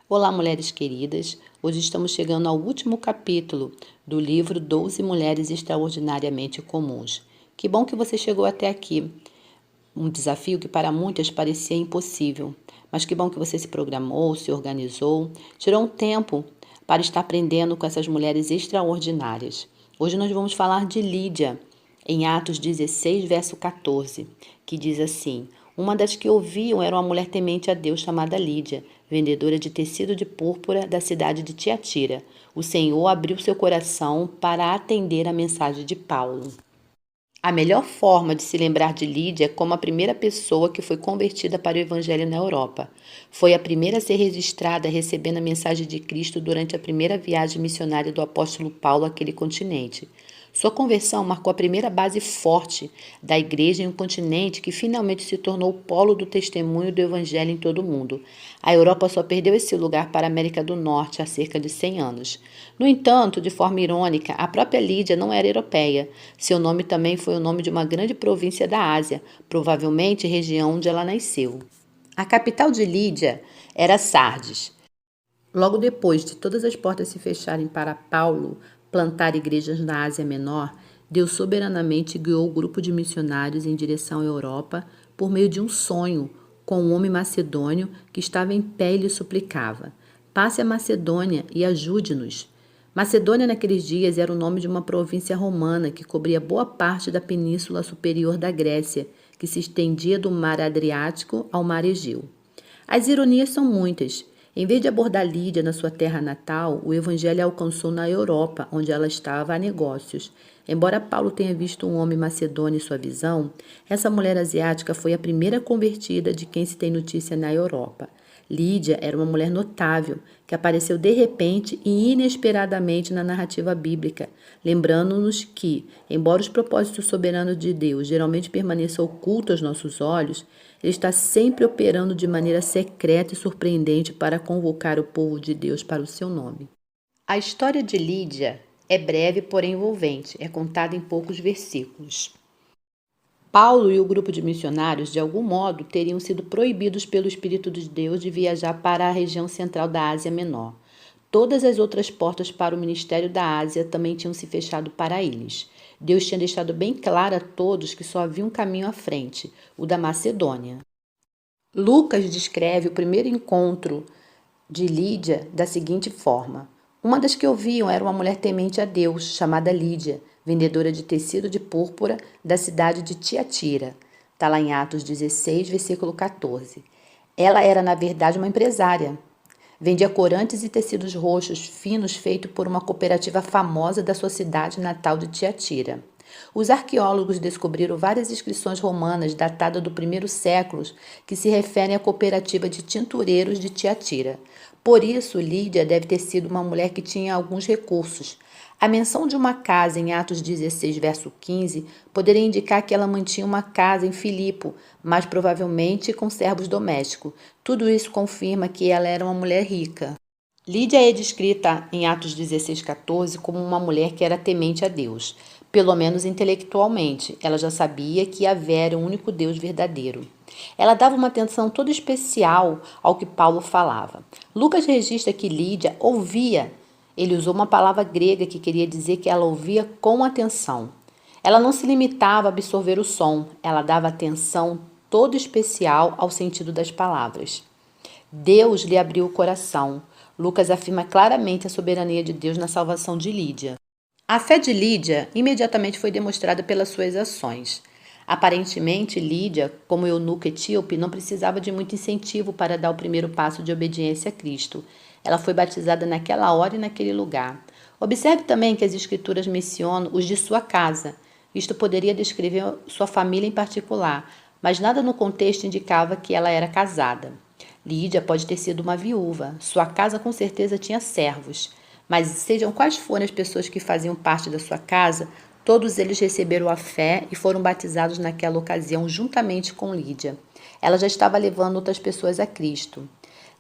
Olá, mulheres queridas! Hoje estamos chegando ao último capítulo do livro 12 Mulheres Extraordinariamente Comuns. Que bom que você chegou até aqui. Um desafio que para muitas parecia impossível, mas que bom que você se programou, se organizou, tirou um tempo para estar aprendendo com essas mulheres extraordinárias. Hoje nós vamos falar de Lídia, em Atos 16, verso 14, que diz assim: uma das que ouviam era uma mulher temente a Deus chamada Lídia, vendedora de tecido de púrpura da cidade de Tiatira. O Senhor abriu seu coração para atender a mensagem de Paulo. A melhor forma de se lembrar de Lídia é como a primeira pessoa que foi convertida para o Evangelho na Europa. Foi a primeira a ser registrada recebendo a mensagem de Cristo durante a primeira viagem missionária do apóstolo Paulo àquele continente. Sua conversão marcou a primeira base forte da igreja em um continente que finalmente se tornou o polo do testemunho do Evangelho em todo o mundo. A Europa só perdeu esse lugar para a América do Norte há cerca de 100 anos. No entanto, de forma irônica, a própria Lídia não era europeia. Seu nome também foi o nome de uma grande província da Ásia, provavelmente região onde ela nasceu. A capital de Lídia era Sardes. Logo depois de todas as portas se fecharem para Paulo plantar igrejas na Ásia Menor, Deus soberanamente guiou o grupo de missionários em direção à Europa por meio de um sonho com um homem macedônio que estava em pé e lhe suplicava: passe a Macedônia e ajude-nos. Macedônia naqueles dias era o nome de uma província romana que cobria boa parte da península superior da Grécia, que se estendia do mar Adriático ao mar Egeu. As ironias são muitas. Em vez de abordar Lídia na sua terra natal, o evangelho a alcançou na Europa, onde ela estava a negócios. Embora Paulo tenha visto um homem macedônio em sua visão, essa mulher asiática foi a primeira convertida de quem se tem notícia na Europa. Lídia era uma mulher notável, que apareceu de repente e inesperadamente na narrativa bíblica, lembrando-nos que, embora os propósitos soberanos de Deus geralmente permaneçam ocultos aos nossos olhos, Ele está sempre operando de maneira secreta e surpreendente para convocar o povo de Deus para o seu nome. A história de Lídia é breve, porém envolvente, é contada em poucos versículos. Paulo e o grupo de missionários, de algum modo, teriam sido proibidos pelo Espírito de Deus de viajar para a região central da Ásia Menor. Todas as outras portas para o ministério da Ásia também tinham se fechado para eles. Deus tinha deixado bem claro a todos que só havia um caminho à frente, o da Macedônia. Lucas descreve o primeiro encontro de Lídia da seguinte forma: uma das que ouviam era uma mulher temente a Deus, chamada Lídia, vendedora de tecido de púrpura da cidade de Tiatira. Está lá em Atos 16, versículo 14. Ela era, na verdade, uma empresária. Vendia corantes e tecidos roxos finos feitos por uma cooperativa famosa da sua cidade natal de Tiatira. Os arqueólogos descobriram várias inscrições romanas datadas do primeiro século que se referem à cooperativa de tintureiros de Tiatira. Por isso, Lídia deve ter sido uma mulher que tinha alguns recursos. A menção de uma casa em Atos 16, verso 15, poderia indicar que ela mantinha uma casa em Filipo, mas provavelmente com servos domésticos. Tudo isso confirma que ela era uma mulher rica. Lídia é descrita em Atos 16, 14 como uma mulher que era temente a Deus. Pelo menos intelectualmente, ela já sabia que Yahvé era o único Deus verdadeiro. Ela dava uma atenção toda especial ao que Paulo falava. Lucas registra que Lídia ouvia. Ele usou uma palavra grega que queria dizer que ela ouvia com atenção. Ela não se limitava a absorver o som, ela dava atenção toda especial ao sentido das palavras. Deus lhe abriu o coração. Lucas afirma claramente a soberania de Deus na salvação de Lídia. A fé de Lídia imediatamente foi demonstrada pelas suas ações. Aparentemente, Lídia, como eunuco etíope, não precisava de muito incentivo para dar o primeiro passo de obediência a Cristo. Ela foi batizada naquela hora e naquele lugar. Observe também que as escrituras mencionam os de sua casa. Isto poderia descrever sua família em particular, mas nada no contexto indicava que ela era casada. Lídia pode ter sido uma viúva. Sua casa com certeza tinha servos. Mas sejam quais forem as pessoas que faziam parte da sua casa, todos eles receberam a fé e foram batizados naquela ocasião juntamente com Lídia. Ela já estava levando outras pessoas a Cristo.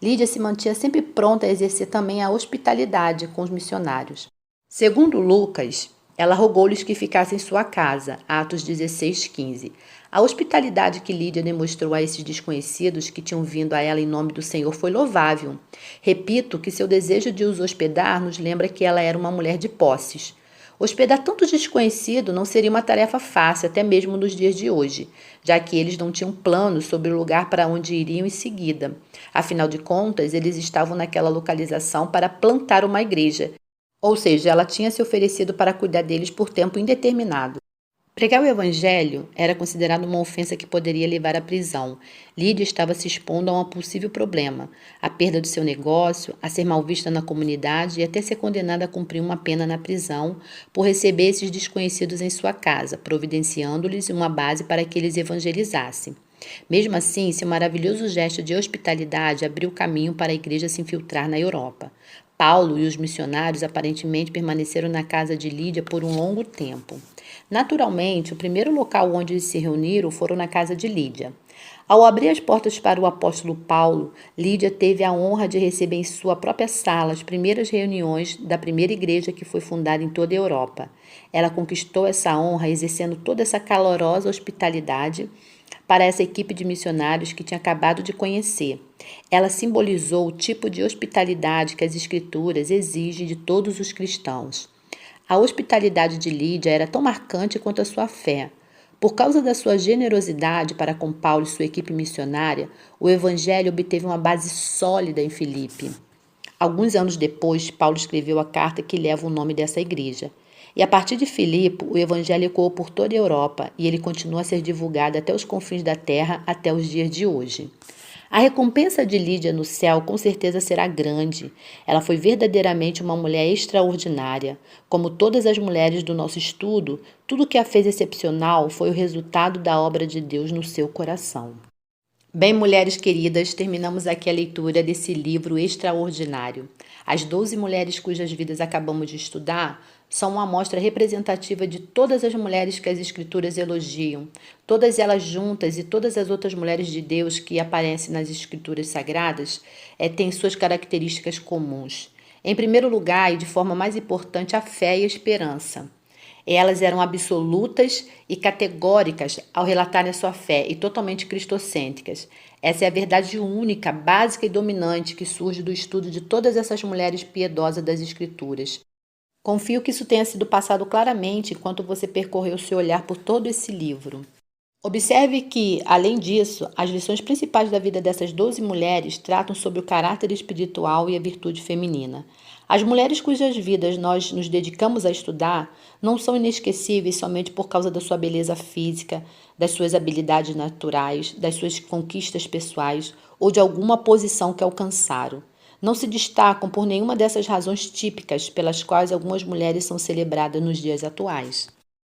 Lídia se mantinha sempre pronta a exercer também a hospitalidade com os missionários. Segundo Lucas, ela rogou-lhes que ficassem em sua casa, Atos 16, 15. A hospitalidade que Lídia demonstrou a esses desconhecidos que tinham vindo a ela em nome do Senhor foi louvável. Repito que seu desejo de os hospedar nos lembra que ela era uma mulher de posses. Hospedar tanto desconhecido não seria uma tarefa fácil, até mesmo nos dias de hoje, já que eles não tinham planos sobre o lugar para onde iriam em seguida. Afinal de contas, eles estavam naquela localização para plantar uma igreja, ou seja, ela tinha se oferecido para cuidar deles por tempo indeterminado. Pregar o evangelho era considerado uma ofensa que poderia levar à prisão. Lídia estava se expondo a um possível problema, a perda do seu negócio, a ser mal vista na comunidade e até ser condenada a cumprir uma pena na prisão por receber esses desconhecidos em sua casa, providenciando-lhes uma base para que eles evangelizassem. Mesmo assim, seu maravilhoso gesto de hospitalidade abriu caminho para a igreja se infiltrar na Europa. Paulo e os missionários aparentemente permaneceram na casa de Lídia por um longo tempo. Naturalmente, o primeiro local onde eles se reuniram foram na casa de Lídia. Ao abrir as portas para o apóstolo Paulo, Lídia teve a honra de receber em sua própria sala as primeiras reuniões da primeira igreja que foi fundada em toda a Europa. Ela conquistou essa honra exercendo toda essa calorosa hospitalidade para essa equipe de missionários que tinha acabado de conhecer. Ela simbolizou o tipo de hospitalidade que as Escrituras exigem de todos os cristãos. A hospitalidade de Lídia era tão marcante quanto a sua fé. Por causa da sua generosidade para com Paulo e sua equipe missionária, o evangelho obteve uma base sólida em Filipe. Alguns anos depois, Paulo escreveu a carta que leva o nome dessa igreja. E a partir de Filipe, o evangelho ecoou por toda a Europa e ele continua a ser divulgado até os confins da terra até os dias de hoje. A recompensa de Lídia no céu com certeza será grande. Ela foi verdadeiramente uma mulher extraordinária. Como todas as mulheres do nosso estudo, tudo que a fez excepcional foi o resultado da obra de Deus no seu coração. Bem, mulheres queridas, terminamos aqui a leitura desse livro extraordinário. As 12 mulheres cujas vidas acabamos de estudar são uma amostra representativa de todas as mulheres que as Escrituras elogiam. Todas elas juntas e todas as outras mulheres de Deus que aparecem nas Escrituras Sagradas têm suas características comuns. Em primeiro lugar, e de forma mais importante, a fé e a esperança. Elas eram absolutas e categóricas ao relatarem a sua fé e totalmente cristocêntricas. Essa é a verdade única, básica e dominante que surge do estudo de todas essas mulheres piedosas das Escrituras. Confio que isso tenha sido passado claramente enquanto você percorreu seu olhar por todo esse livro. Observe que, além disso, as lições principais da vida dessas 12 mulheres tratam sobre o caráter espiritual e a virtude feminina. As mulheres cujas vidas nós nos dedicamos a estudar não são inesquecíveis somente por causa da sua beleza física, das suas habilidades naturais, das suas conquistas pessoais ou de alguma posição que alcançaram. Não se destacam por nenhuma dessas razões típicas pelas quais algumas mulheres são celebradas nos dias atuais.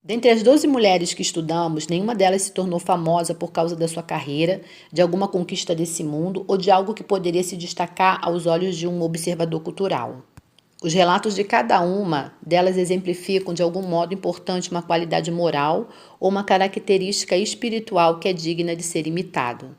Dentre as 12 mulheres que estudamos, nenhuma delas se tornou famosa por causa da sua carreira, de alguma conquista desse mundo ou de algo que poderia se destacar aos olhos de um observador cultural. Os relatos de cada uma delas exemplificam de algum modo importante uma qualidade moral ou uma característica espiritual que é digna de ser imitado.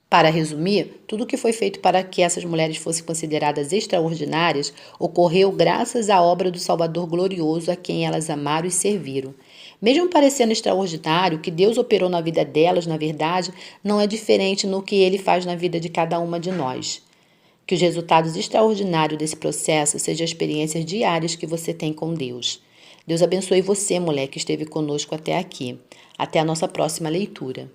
Para resumir, tudo o que foi feito para que essas mulheres fossem consideradas extraordinárias ocorreu graças à obra do Salvador glorioso a quem elas amaram e serviram. Mesmo parecendo extraordinário, o que Deus operou na vida delas, na verdade, não é diferente no que Ele faz na vida de cada uma de nós. Que os resultados extraordinários desse processo sejam experiências diárias que você tem com Deus. Deus abençoe você, mulher, que esteve conosco até aqui. Até a nossa próxima leitura.